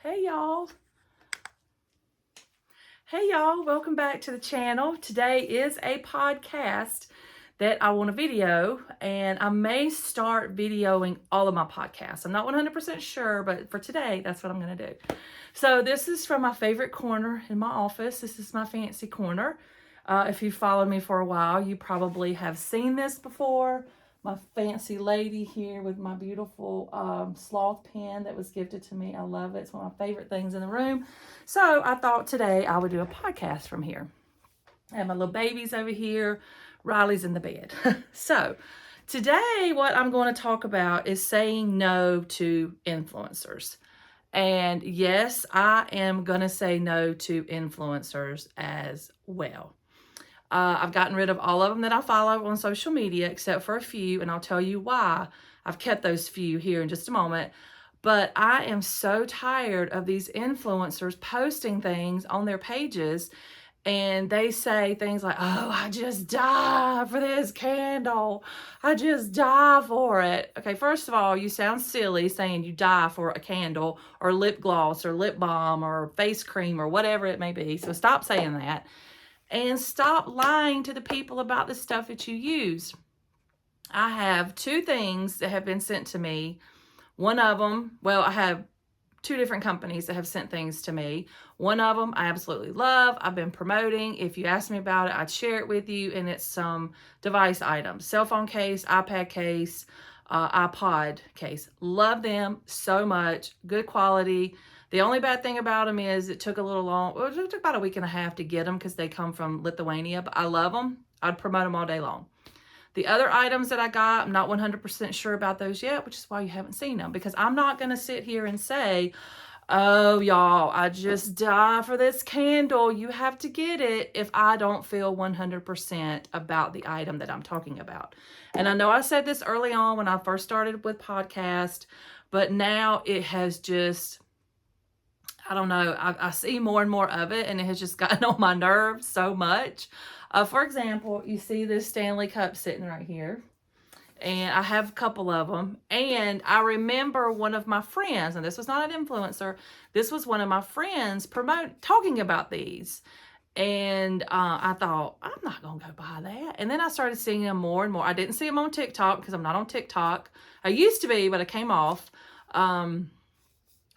Hey y'all. Hey y'all, welcome back to the channel. Today is a podcast that I want to video, and I may start videoing all of my podcasts. I'm not 100% sure, but for today, that's what I'm going to do. So this is from my favorite corner in my office. This is my fancy corner. If you've followed me for a while, you probably have seen this before. My fancy lady here with my beautiful sloth pen that was gifted to me. I love it. It's one of my favorite things in the room. So I thought today I would do a podcast from here. I have my little babies over here. Riley's in the bed. So today what I'm going to talk about is saying no to influencers. And yes, I am going to say no to influencers as well. I've gotten rid of all of them that I follow on social media, except for a few, and I'll tell you why I've kept those few here in just a moment. But I am so tired of these influencers posting things on their pages, and they say things like, oh, I just die for this candle. I just die for it. Okay, first of all, you sound silly saying you die for a candle or lip gloss or lip balm or face cream or whatever it may be. So stop saying that. And stop lying to the people about the stuff that you use. I have two things that have been sent to me. One of them, well, I have two different companies that have sent things to me. One of them I absolutely love. I've been promoting. If you ask me about it, I'd share it with you. And it's some device items, cell phone case, iPad case, iPod case. Love them so much. Good quality. The only bad thing about them is it took a little long. Well, it took about a week and a half to get them because they come from Lithuania, but I love them. I'd promote them all day long. The other items that I got, I'm not 100% sure about those yet, which is why you haven't seen them, because I'm not going to sit here and say, oh, y'all, I just die for this candle. You have to get it if I don't feel 100% about the item that I'm talking about. And I know I said this early on when I first started with podcast, but now it has just, I don't know, I see more and more of it, and it has just gotten on my nerves so much. For example, you see this Stanley Cup sitting right here, and I have a couple of them. And I remember one of my friends, and this was not an influencer, this was one of my friends talking about these. And I thought, I'm not going to go buy that. And then I started seeing them more and more. I didn't see them on TikTok because I'm not on TikTok. I used to be, but I came off.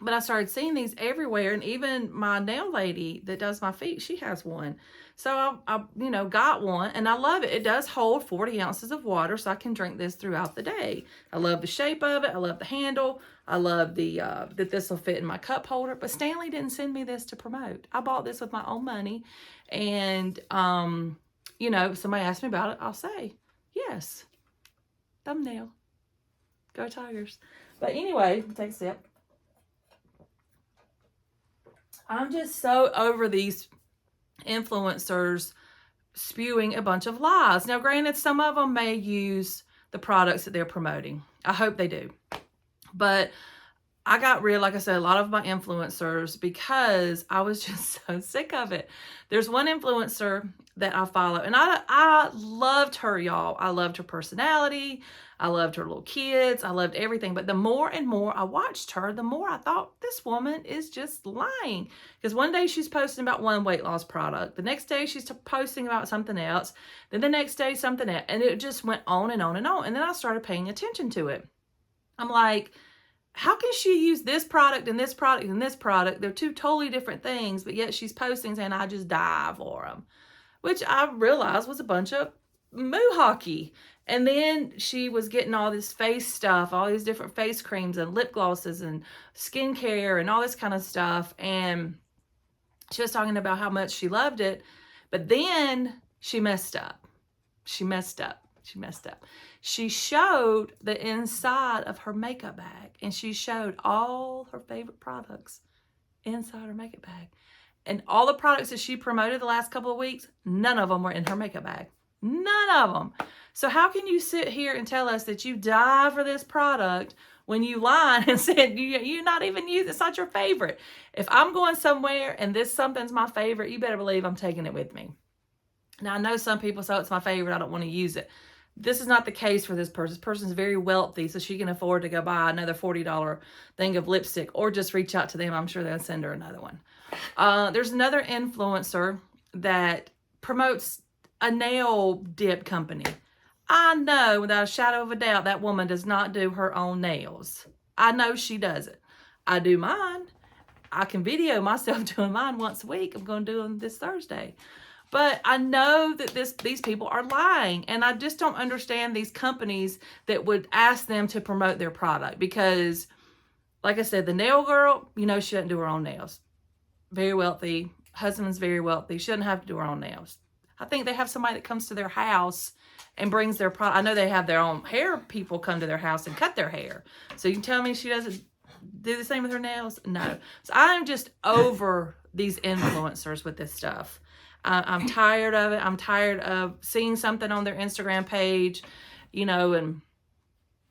But I started seeing these everywhere, and even my nail lady that does my feet, she has one. So I got one, and I love it. It does hold 40 ounces of water, so I can drink this throughout the day. I love the shape of it. I love the handle. I love the that this will fit in my cup holder. But Stanley didn't send me this to promote. I bought this with my own money, and if somebody asks me about it, I'll say yes. Thumbnail. Go Tigers. But anyway, take a sip. I'm just so over these influencers spewing a bunch of lies. Now, granted, some of them may use the products that they're promoting. I hope they do. But I got rid, like I said, a lot of my influencers because I was just so sick of it. There's one influencer that I follow, and I loved her, y'all. I loved her personality. I loved her little kids. I loved everything. But the more and more I watched her, the more I thought, this woman is just lying. Because one day she's posting about one weight loss product. The next day she's posting about something else. Then the next day something else. And it just went on and on and on. And then I started paying attention to it. I'm like, how can she use this product and this product and this product? They're two totally different things, but yet she's posting saying, I just die for them. Which I realized was a bunch of moo hockey. And then she was getting all this face stuff, all these different face creams and lip glosses and skincare and all this kind of stuff. And she was talking about how much she loved it. But then she messed up. She showed the inside of her makeup bag, and she showed all her favorite products inside her makeup bag. And all the products that she promoted the last couple of weeks, none of them were in her makeup bag. None of them. So how can you sit here and tell us that you die for this product when you lied and said you're not even using, it's not your favorite? If I'm going somewhere and something's my favorite, you better believe I'm taking it with me. Now, I know some people say it's my favorite, I don't want to use it. This is not the case for this person. This person's very wealthy, so she can afford to go buy another $40 thing of lipstick or just reach out to them. I'm sure they'll send her another one. There's another influencer that promotes a nail dip company. I know without a shadow of a doubt that woman does not do her own nails. I know she doesn't. I do mine. I can video myself doing mine once a week. I'm going to do them this Thursday. But I know that these people are lying, and I just don't understand these companies that would ask them to promote their product because, like I said, the nail girl, you know, she doesn't do her own nails. Very wealthy. Husband's very wealthy. She doesn't have to do her own nails. I think they have somebody that comes to their house and brings their product. I know they have their own hair people come to their house and cut their hair. So you can tell me she doesn't do the same with her nails? No. So I'm just over these influencers with this stuff. I'm tired of it. I'm tired of seeing something on their Instagram page, you know, and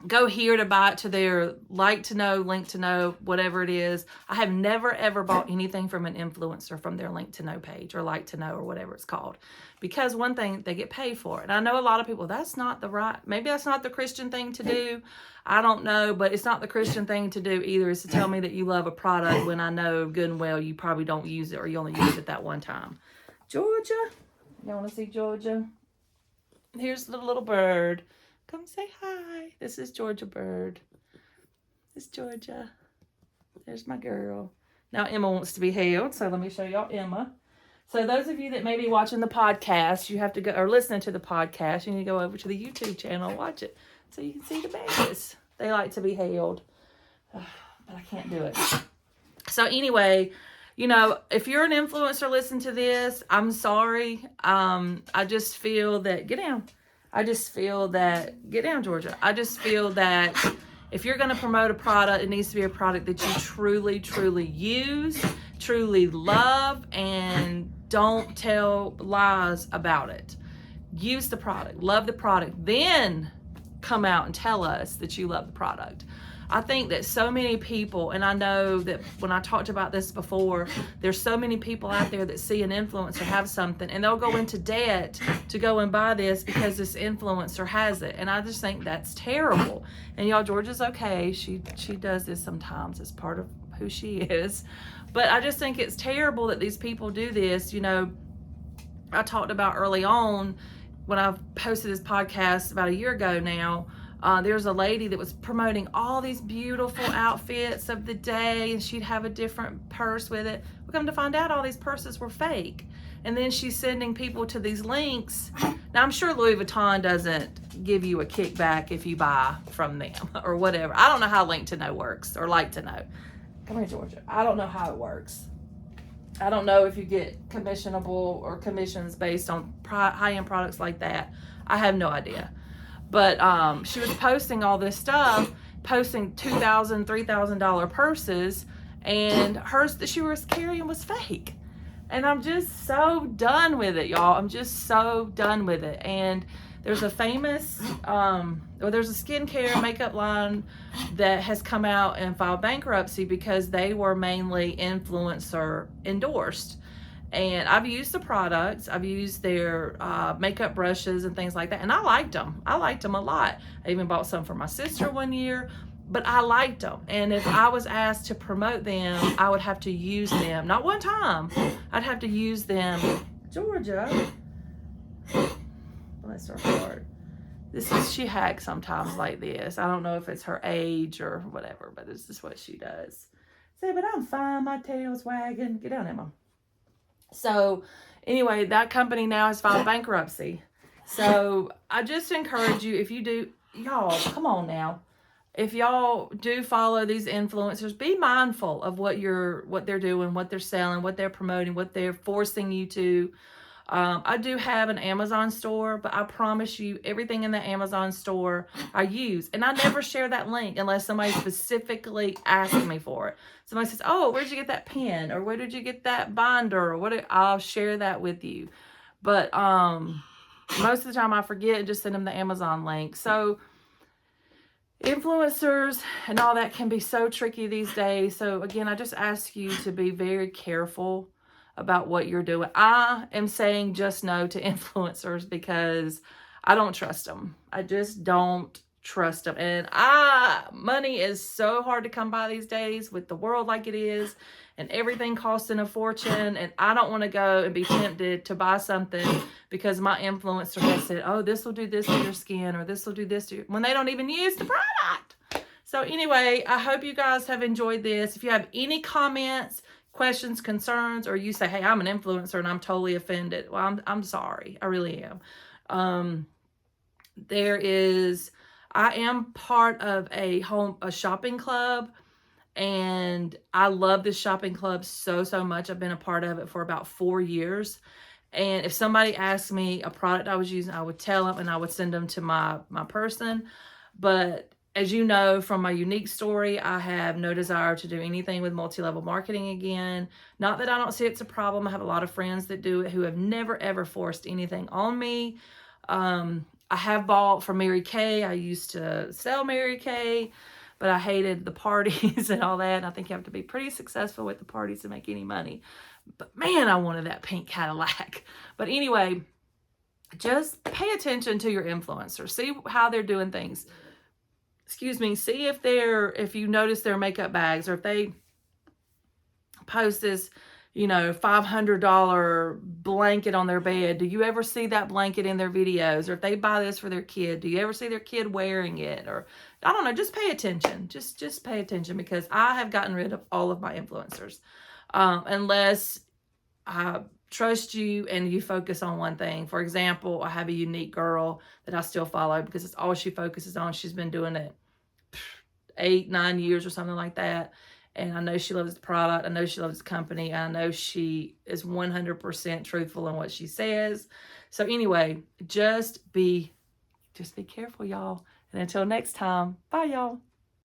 go here to buy it to their like to know, link to know, whatever it is. I have never, ever bought anything from an influencer from their link to know page or like to know or whatever it's called. Because one thing, they get paid for it. And I know a lot of people, that's not the right, maybe that's not the Christian thing to do. I don't know, but it's not the Christian thing to do either, is to tell me that you love a product when I know good and well you probably don't use it or you only use it that one time. Georgia, you want to see Georgia? Here's the little bird. Come say hi. This is Georgia Bird. This is Georgia. There's my girl. Now Emma wants to be held, so let me show y'all Emma. So those of you that may be watching the podcast, you have to go, or listening to the podcast, you need to go over to the YouTube channel and watch it so you can see the babies. They like to be held, but I can't do it. So anyway, you know, if you're an influencer, listen to this. I'm sorry. I just feel that, get down, Georgia. I just feel that if you're going to promote a product, it needs to be a product that you truly, truly use, truly love, and don't tell lies about it. Use the product, love the product, then come out and tell us that you love the product. I think that so many people, and I know that when I talked about this before, there's so many people out there that see an influencer have something and they'll go into debt to go and buy this because this influencer has it. And I just think that's terrible. And y'all, Georgia's okay. She does this sometimes. It's part of who she is. But I just think it's terrible that these people do this. You know, I talked about early on when I posted this podcast about a year ago now. There's a lady that was promoting all these beautiful outfits of the day, and she'd have a different purse with it. We come to find out all these purses were fake. And then she's sending people to these links. Now, I'm sure Louis Vuitton doesn't give you a kickback if you buy from them or whatever. I don't know how Link to Know works, or Like to Know. Come here, Georgia. I don't know how it works. I don't know if you get commissionable or commissions based on high-end products like that. I have no idea. But she was posting all this stuff, posting $2,000, $3,000 purses, and hers that she was carrying was fake. And I'm just so done with it, y'all. I'm just so done with it. And there's a famous, there's a skincare makeup line that has come out and filed bankruptcy because they were mainly influencer endorsed. And I've used the products. I've used their makeup brushes and things like that. And I liked them. I liked them a lot. I even bought some for my sister one year. But I liked them. And if I was asked to promote them, I would have to use them. Not one time. I'd have to use them. Georgia. Bless her heart. She hacks sometimes like this. I don't know if it's her age or whatever, but this is what she does. Say, but I'm fine. My tail's wagging. Get down, Emma. So anyway, that company now has filed bankruptcy. So I just encourage you, if you do, y'all, come on now. If y'all do follow these influencers, be mindful of what they're doing, what they're selling, what they're promoting, what they're forcing you to. I do have an Amazon store, but I promise you everything in the Amazon store I use. And I never share that link unless somebody specifically asks me for it. Somebody says, oh, where'd you get that pen? Or where did you get that binder? Or I'll share that with you. But most of the time I forget and just send them the Amazon link. So influencers and all that can be so tricky these days. So again, I just ask you to be very careful about what you're doing. I am saying just no to influencers because I don't trust them. I just don't trust them. And money is so hard to come by these days with the world like it is, and everything costing a fortune. And I don't want to go and be tempted to buy something because my influencer has said, oh, this will do this to your skin, or this will do this to you, when they don't even use the product. So anyway, I hope you guys have enjoyed this. If you have any comments, questions, concerns, or you say, hey, I'm an influencer and I'm totally offended, well, I'm sorry. I really am. I am part of a shopping club, and I love this shopping club so much. I've been a part of it for about 4 years. And if somebody asked me a product I was using, I would tell them and I would send them to my person. But as you know from my unique story, I have no desire to do anything with multi-level marketing again. Not that I don't see it's a problem. I have a lot of friends that do it who have never ever forced anything on me. I have bought from Mary Kay. I used to sell Mary Kay, but I hated the parties and all that. And I think you have to be pretty successful with the parties to make any money. But man, I wanted that pink Cadillac. But anyway, just pay attention to your influencers. See how they're doing things. Excuse me. See if you notice their makeup bags, or if they post this, $500 blanket on their bed. Do you ever see that blanket in their videos? Or if they buy this for their kid, do you ever see their kid wearing it? Or I don't know, just pay attention. Just pay attention, because I have gotten rid of all of my influencers. Unless I trust you and you focus on one thing. For example, I have a unique girl that I still follow because it's all she focuses on. She's been doing it 8-9 years or something like that. And I know she loves the product. I know she loves the company. I know she is 100% truthful in what she says. So anyway, just be careful, y'all. And until next time, bye, y'all.